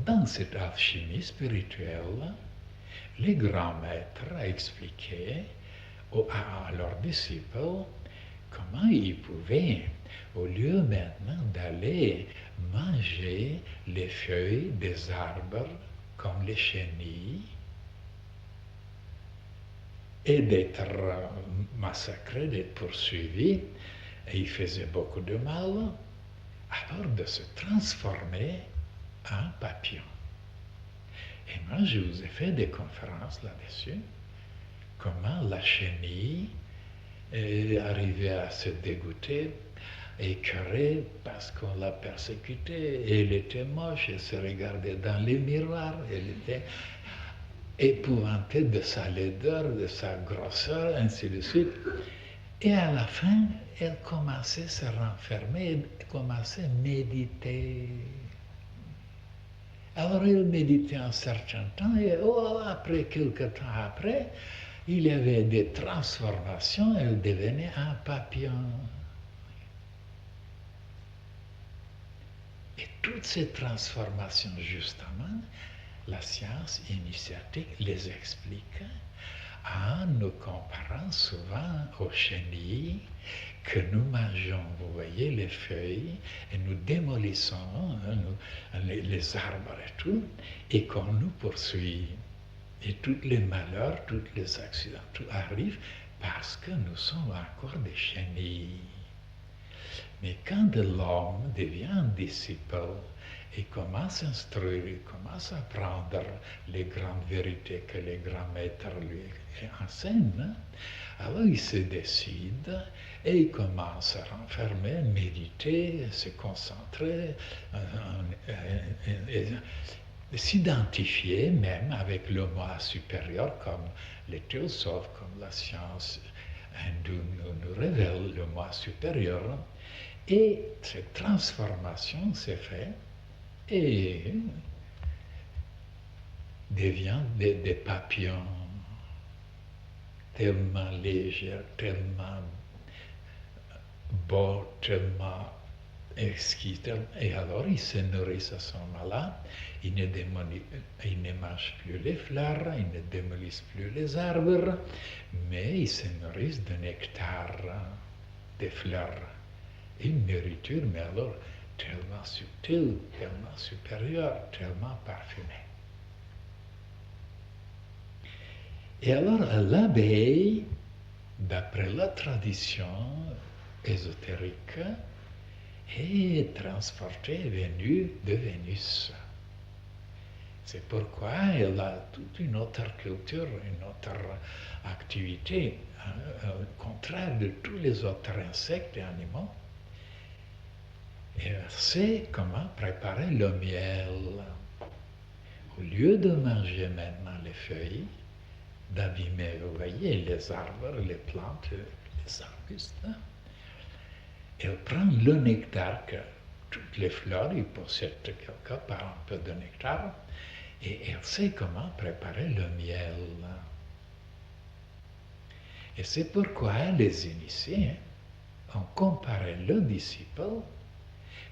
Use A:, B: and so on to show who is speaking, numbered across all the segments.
A: dans cette alchimie spirituelle, les grands maîtres expliquaient à leurs disciples comment ils pouvaient, au lieu maintenant d'aller manger les feuilles des arbres comme les chenilles et d'être massacrés, d'être poursuivis, et ils faisaient beaucoup de mal, alors de se transformer en papillon. Et moi, je vous ai fait des conférences là-dessus, comment la chenille arrivait à se dégoûter, écœurée parce qu'on l'a persécutée, elle était moche, elle se regardait dans les miroirs, elle était épouvantée de sa laideur, de sa grosseur, ainsi de suite. Et à la fin, elle commençait à se renfermer, elle commençait à méditer. Alors elle méditait un certain temps et après, quelque temps après, il y avait des transformations, elle devenait un papillon. Et toutes ces transformations, justement, la science initiatique les explique en nous comparant souvent aux chenilles que nous mangeons, vous voyez, les feuilles, et nous démolissons les arbres et tout, et qu'on nous poursuit. Et tous les malheurs, tous les accidents, tout arrive parce que nous sommes encore des chenilles. Mais quand l'homme devient un disciple et commence à instruire, il commence à apprendre les grandes vérités que les grands maîtres lui enseignent, alors il se décide et il commence à renfermer, méditer, se concentrer, s'identifier même avec le moi supérieur, comme les théosophes, comme la science hindoue nous révèle le moi supérieur. Et cette transformation s'est faite et devient des papillons tellement légers, tellement beaux, tellement exquis. Et alors ils se nourrissent à ce moment-là, ils ne mangent plus les fleurs, ils ne démolissent plus les arbres, mais ils se nourrissent de nectar des fleurs. Une nourriture, mais alors tellement subtile, tellement supérieure, tellement parfumée. Et alors l'abeille, d'après la tradition ésotérique, est transportée, venue de Vénus. C'est pourquoi elle a toute une autre culture, une autre activité, au contraire de tous les autres insectes et animaux. Et elle sait comment préparer le miel. Au lieu de manger maintenant les feuilles, d'abîmer, vous voyez, les arbres, les plantes, les arbustes, elle prend le nectar que toutes les fleurs, ils possèdent quelque part un peu de nectar, et elle sait comment préparer le miel. Et c'est pourquoi les initiés ont comparé le disciple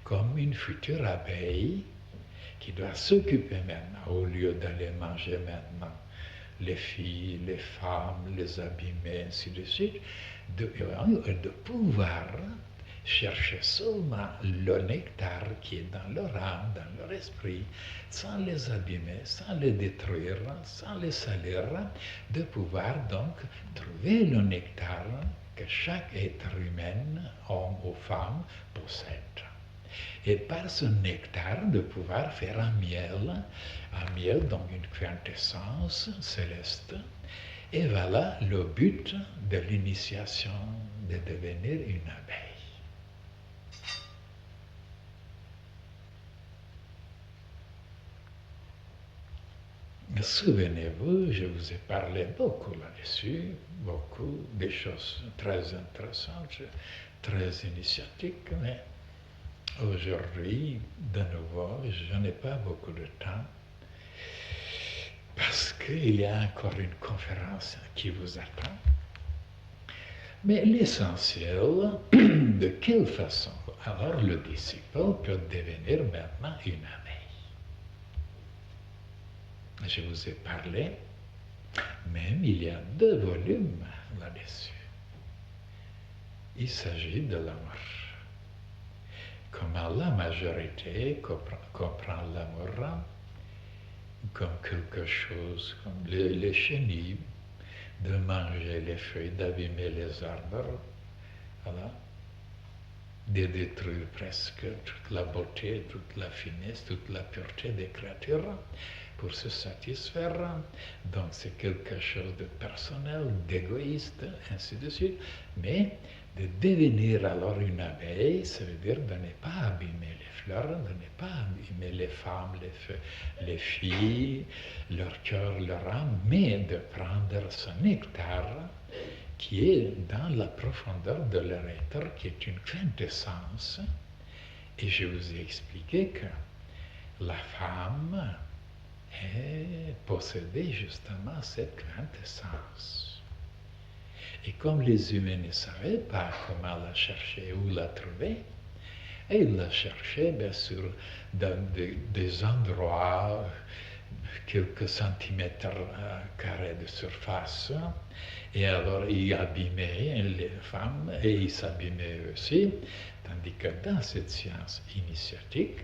A: comme une future abeille qui doit s'occuper maintenant, au lieu d'aller manger maintenant les filles, les femmes, les abîmer, ainsi de suite, de pouvoir chercher seulement le nectar qui est dans leur âme, dans leur esprit, sans les abîmer, sans les détruire, sans les salir, de pouvoir donc trouver le nectar que chaque être humain, homme ou femme, possède. Et par ce nectar, de pouvoir faire un miel donc une quintessence céleste. Et voilà le but de l'initiation, de devenir une abeille. Souvenez-vous, je vous ai parlé beaucoup là-dessus, beaucoup des choses très intéressantes, très initiatiques, mais aujourd'hui, de nouveau, je n'ai pas beaucoup de temps parce qu'il y a encore une conférence qui vous attend. Mais l'essentiel, de quelle façon alors le disciple peut devenir maintenant une abeille? je vous ai parlé, même il y a 2 volumes là-dessus. Il s'agit de l'amour. Comment la majorité comprend l'amour comme quelque chose, comme les chenilles, de manger les feuilles, d'abîmer les arbres, voilà, de détruire presque toute la beauté, toute la finesse, toute la pureté des créatures pour se satisfaire. Donc c'est quelque chose de personnel, d'égoïste, ainsi de suite. Mais de devenir alors une abeille, ça veut dire de ne pas abîmer les fleurs, de ne pas abîmer les femmes, les filles, leur cœur, leur âme, mais de prendre ce nectar qui est dans la profondeur de leur être, qui est une quintessence. Et je vous ai expliqué que la femme possédait justement cette quintessence. Et comme les humains ne savaient pas comment la chercher, où la trouver, et ils la cherchaient bien sûr dans des endroits, quelques centimètres carrés de surface, et alors ils abîmaient les femmes et ils s'abîmaient aussi, tandis que dans cette science initiatique,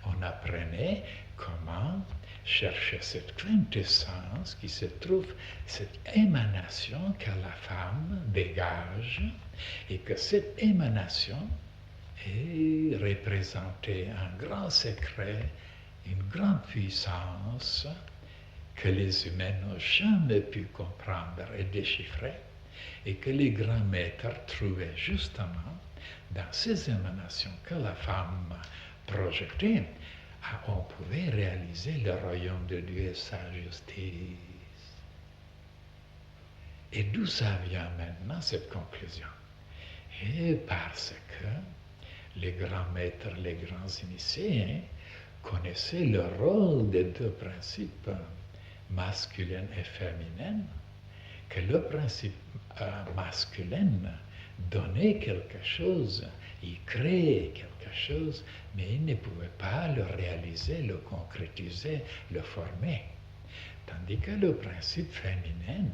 A: on apprenait comment chercher cette quintessence qui se trouve, cette émanation que la femme dégage, et que cette émanation est représentée un grand secret, une grande puissance que les humains n'ont jamais pu comprendre et déchiffrer, et que les grands maîtres trouvaient justement dans ces émanations que la femme projetait. On pouvait réaliser le royaume de Dieu et sa justice. Et d'où ça vient maintenant cette conclusion? Et parce que les grands maîtres, les grands initiés connaissaient le rôle des 2 principes, masculin et féminin, que le principe masculin donnait quelque chose, il créait quelque chose, mais il ne pouvait pas le réaliser, le concrétiser, le former. Tandis que le principe féminin,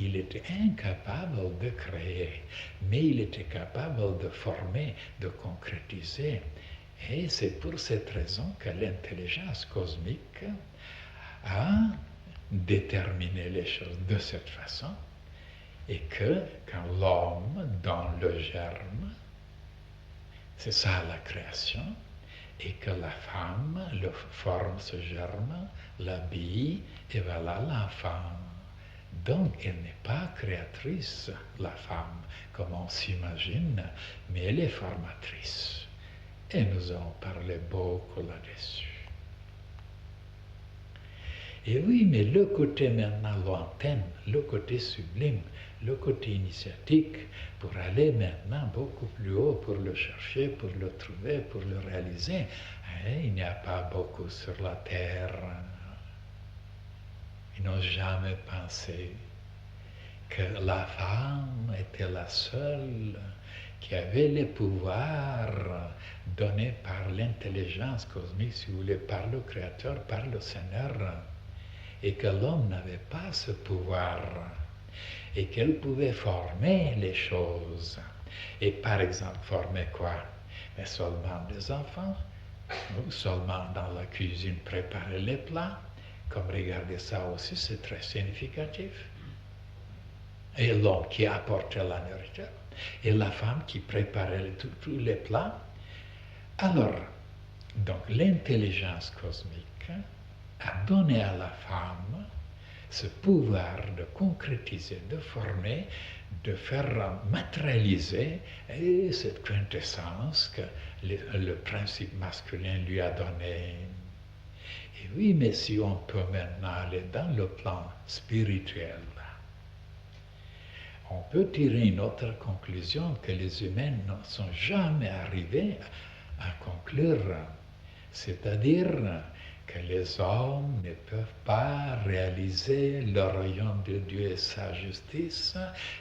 A: il était incapable de créer, mais il était capable de former, de concrétiser. Et c'est pour cette raison que l'intelligence cosmique a déterminé les choses de cette façon, et que quand l'homme donne le germe, c'est ça la création, et que la femme le forme ce germe, l'habille, et voilà l'enfant. Donc elle n'est pas créatrice, la femme, comme on s'imagine, mais elle est formatrice. Et nous avons parlé beaucoup là-dessus. Et oui, mais le côté maintenant lointain, le côté sublime, le côté initiatique, pour aller maintenant beaucoup plus haut, pour le chercher, pour le trouver, pour le réaliser, il n'y a pas beaucoup sur la terre. Ils n'ont jamais pensé que la femme était la seule qui avait les pouvoirs donnés par l'intelligence cosmique, si vous voulez, par le Créateur, par le Seigneur, et que l'homme n'avait pas ce pouvoir, et qu'elle pouvait former les choses. Et par exemple, former quoi? Mais seulement des enfants, ou seulement dans la cuisine préparer les plats. Comme regardez ça aussi, c'est très significatif. Et l'homme qui apportait la nourriture, et la femme qui préparait tous les plats. Alors, donc l'intelligence cosmique a donné à la femme ce pouvoir de concrétiser, de former, de faire matérialiser cette quintessence que le principe masculin lui a donnée. Et oui, mais si on peut maintenant aller dans le plan spirituel, on peut tirer une autre conclusion que les humains ne sont jamais arrivés à conclure, c'est-à-dire que les hommes ne peuvent pas réaliser le royaume de Dieu et sa justice,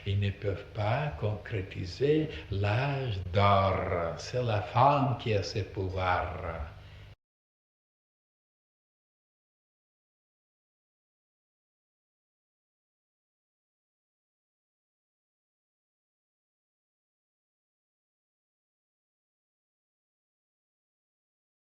A: ils ne peuvent pas concrétiser l'âge d'or. C'est la femme qui a ce pouvoir.